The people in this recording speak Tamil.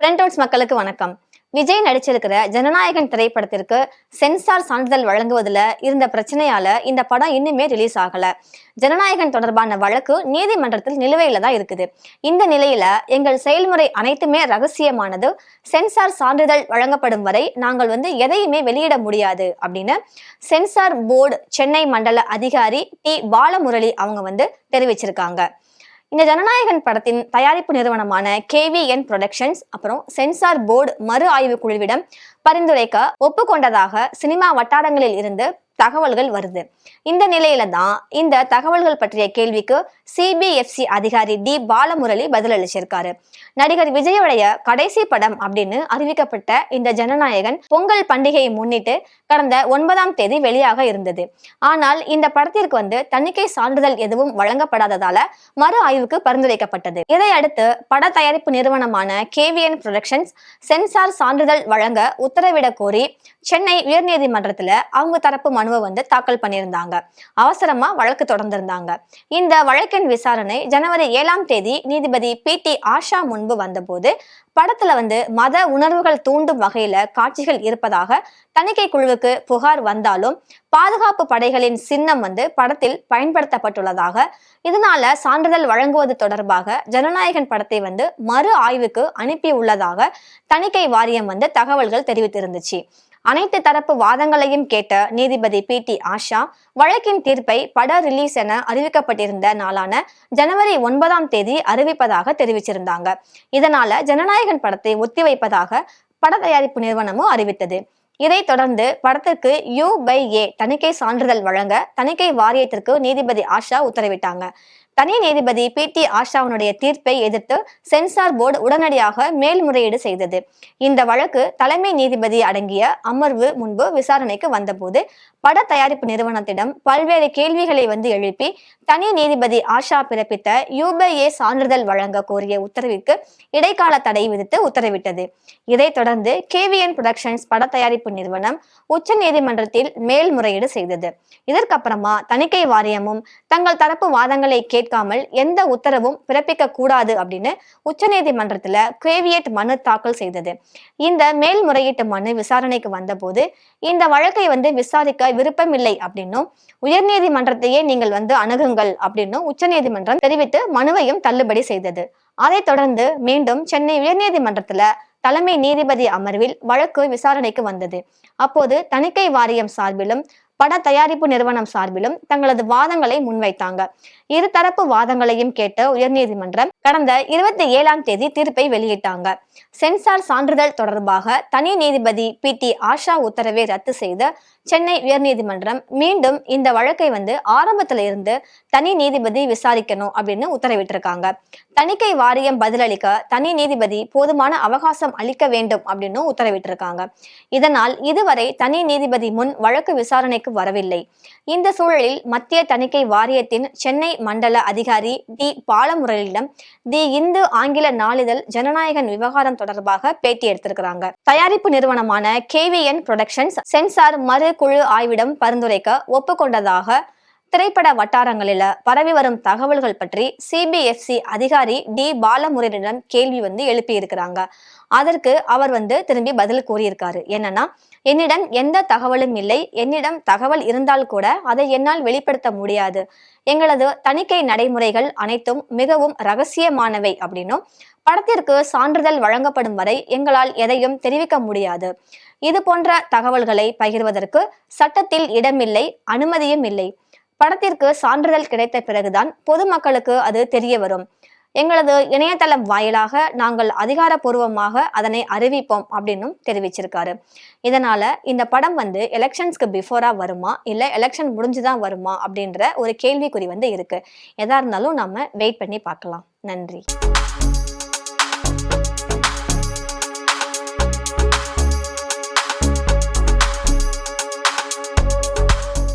பிரிண்டவுட்ஸ் மக்களுக்கு வணக்கம். விஜய் நடிச்சிருக்கிற ஜனநாயகன் திரைப்படத்திற்கு சென்சார் சான்றிதழ் வழங்குவதில் இருந்த பிரச்சனையால இந்த படம் இன்னுமே ரிலீஸ் ஆகல. ஜனநாயகன் தொடர்பான வழக்கு நீதிமன்றத்தில் நிலுவையில தான் இருக்குது. இந்த நிலையில எங்கள் செயல்முறை அனைத்துமே ரகசியமானது, சென்சார் சான்றிதழ் வழங்கப்படும் வரை நாங்கள் எதையுமே வெளியிட முடியாது அப்படின்னு சென்சார் போர்டு சென்னை மண்டல அதிகாரி டி பாலமுரளி அவங்க தெரிவிச்சிருக்காங்க. இந்த ஜனநாயகன் படத்தின் தயாரிப்பு நிறுவனமான KVN புரொடக்ஷன்ஸ் அப்புறம் சென்சார் போர்டு மறு ஆய்வு குழுவிடம் பரிந்துரைக்க ஒப்புக்கொண்டதாக சினிமா வட்டாரங்களில் இருந்து தகவல்கள் வருது. இந்த நிலையில தான் இந்த தகவல்கள் பற்றிய கேள்விக்கு CBFC அதிகாரி டி பாலமுரளி பதிலளிச்சிருக்காரு. நடிகர் விஜயோடைய கடைசி படம் அப்படின்னு அறிவிக்கப்பட்ட இந்த ஜனநாயகன் பொங்கல் பண்டிகையை முன்னிட்டு கடந்த 9ஆம் தேதி வெளியாக இருந்தது. ஆனால் இந்த படத்திற்கு தணிக்கை சான்றிதழ் எதுவும் வழங்கப்படாததால மறு ஆய்வுக்கு பரிந்துரைக்கப்பட்டது. இதையடுத்து பட தயாரிப்பு நிறுவனமான KVN புரொடக்ஷன்ஸ் சென்சார் சான்றிதழ் வழங்க உத்தரவிட கோரி சென்னை உயர்நீதிமன்றத்துல அவங்க தரப்பு மனுவை தாக்கல் பண்ணியிருந்தாங்க. அவசரமா வழக்கு தொடர்ந்திருந்தாங்க. இந்த வழக்கின் விசாரணை ஜனவரி 7ஆம் தேதி நீதிபதி PT ஆஷா முன்பு வந்தபோது படத்துல மத உணர்வுகள் தூண்டும் வகையில காட்சிகள் இருப்பதாக தணிக்கை குழுவுக்கு புகார் வந்தாலும் பாதுகாப்பு படைகளின் சின்னம் படத்தில் பயன்படுத்தப்பட்டுள்ளதாக, இதனால சான்றிதழ் வழங்குவது தொடர்பாக ஜனநாயகன் படத்தை மறு ஆய்வுக்கு அனுப்பியுள்ளதாக தணிக்கை வாரியம் தகவல்கள் தெரிவித்திருந்துச்சு. அனைத்து தரப்பு வாதங்களையும் கேட்ட நீதிபதி PT ஆஷா வழக்கின் தீர்ப்பை பட ரிலீஸ் என அறிவிக்கப்பட்டிருந்த நாளான ஜனவரி 9ஆம் தேதி அறிவிப்பதாக தெரிவிச்சிருந்தாங்க. இதனால ஜனநாயகன் படத்தை ஒத்திவைப்பதாக பட தயாரிப்பு நிறுவனமும் அறிவித்தது. இதைத் தொடர்ந்து படத்திற்கு U/A தணிக்கை சான்றிதழ் வழங்க தணிக்கை வாரியத்திற்கு நீதிபதி ஆஷா உத்தரவிட்டாங்க. தனி நீதிபதி PT ஆஷாவுடைய தீர்ப்பை எதிர்த்து சென்சார் போர்டு உடனடியாக மேல்முறையீடு செய்தது. இந்த வழக்கு தலைமை நீதிபதி அடங்கிய அமர்வு முன்பு விசாரணைக்கு வந்தபோது பட தயாரிப்பு நிறுவனத்திடம் பல்வேறு கேள்விகளை எழுப்பி தனி நீதிபதி ஆஷா பிறப்பித்த U/A சான்றிதழ் வழங்க கோரிய உத்தரவிற்கு இடைக்கால தடை விதித்து உத்தரவிட்டது. இதைத் தொடர்ந்து KVN புரொடக்ஷன்ஸ் பட தயாரிப்பு நிறுவனம் உச்ச நீதிமன்றத்தில் மேல்முறையீடு செய்தது. இதற்கப்புறமா தணிக்கை வாரியமும் தங்கள் தரப்பு வாதங்களை கேட்காமல் எந்த உத்தரவும் பிறப்பிக்க கூடாது அப்படின்னு உச்ச நீதிமன்றத்துல கேவியட் மனு தாக்கல் செய்தது. இந்த மேல்முறையீட்டு மனு விசாரணைக்கு வந்தபோது இந்த வழக்கை விசாரிக்க விருப்பமில்லை அப்படின்னும் உயர் நீதிமன்றத்தையே நீங்கள் அணுகுங்கள் அப்படின்னும் உச்ச நீதிமன்றம் தெரிவித்து மனுவையும் தள்ளுபடி செய்தது. அதைத் தொடர்ந்து மீண்டும் சென்னை உயர்நீதிமன்றத்துல தலைமை நீதிபதி அமர்வில் வழக்கு விசாரணைக்கு வந்தது. அப்போது தணிக்கை வாரியம் சார்பிலும் பட தயாரிப்பு நிறுவனம் சார்பிலும் தங்களது வாதங்களை முன்வைத்தாங்க. இரு தரப்பு வாதங்களையும் கேட்ட உயர்நீதிமன்றம் கடந்த 27ஆம் தேதி தீர்ப்பை வெளியிட்டாங்க. சென்சார் சான்றிதழ் தொடர்பாக தனி நீதிபதி PT ஆஷா உத்தரவை ரத்து செய்த சென்னை உயர்நீதிமன்றம் மீண்டும் இந்த வழக்கை ஆரம்பத்துல இருந்து தனி நீதிபதி விசாரிக்கணும் அப்படின்னு உத்தரவிட்டிருக்காங்க. தணிக்கை வாரியம் பதிலளிக்க தனி நீதிபதி போதுமான அவகாசம் அளிக்க வேண்டும் அப்படின்னு உத்தரவிட்டிருக்காங்க. இதனால் இதுவரை தனி நீதிபதி முன் வழக்கு விசாரணைக்கு வரவில்லை. இந்த சூழலில் மத்திய தணிக்கை வாரியத்தின் சென்னை மண்டல அதிகாரி டி பாலமுரளியிடம் தி இந்து ஆங்கில நாளிதழ் ஜனநாயகன் விவகாரம் தொடர்பாக பேட்டி எடுத்திருக்கிறாங்க. தயாரிப்பு நிறுவனமான KVN புரொடக்ஷன்ஸ் சென்சார் மறு குழு ஆய்விடம் பரிந்துரைக்க ஒப்புக்கொண்டதாக திரைப்பட வட்டாரங்களில பரவி வரும் தகவல்கள் பற்றி CBFC அதிகாரி டி பாலமுரளியிடம் கேள்வி எழுப்பி இருக்கிறாங்க. அதற்கு அவர் திரும்பி பதில் கூறியிருக்காரு. என்னன்னா, என்னிடம் எந்த தகவலும் இல்லை, என்னிடம் தகவல் இருந்தால் கூட அதை என்னால் வெளிப்படுத்த முடியாது, எங்களது தணிக்கை நடைமுறைகள் அனைத்தும் மிகவும் ரகசியமானவை அப்படின்னும் படத்திற்கு சான்றிதழ் வழங்கப்படும் வரை எங்களால் எதையும் தெரிவிக்க முடியாது, இது போன்ற தகவல்களை பகிர்வதற்கு சட்டத்தில் இடமில்லை, அனுமதியும் இல்லை, படத்திற்கு சான்றிதழ் கிடைத்த பிறகுதான் பொதுமக்களுக்கு அது தெரிய வரும், எங்களது இணையதளம் வாயிலாக நாங்கள் அதிகாரப்பூர்வமாக அதனை அறிவிப்போம் அப்படின்னும் தெரிவிச்சிருக்காரு. இதனால இந்த படம் எலெக்ஷன்ஸ்க்கு பிஃபோரா வருமா இல்ல எலெக்ஷன் முடிஞ்சுதான் வருமா அப்படின்ற ஒரு கேள்விக்குறி இருக்கு. எதா இருந்தாலும் நாம வெயிட் பண்ணி பார்க்கலாம். நன்றி.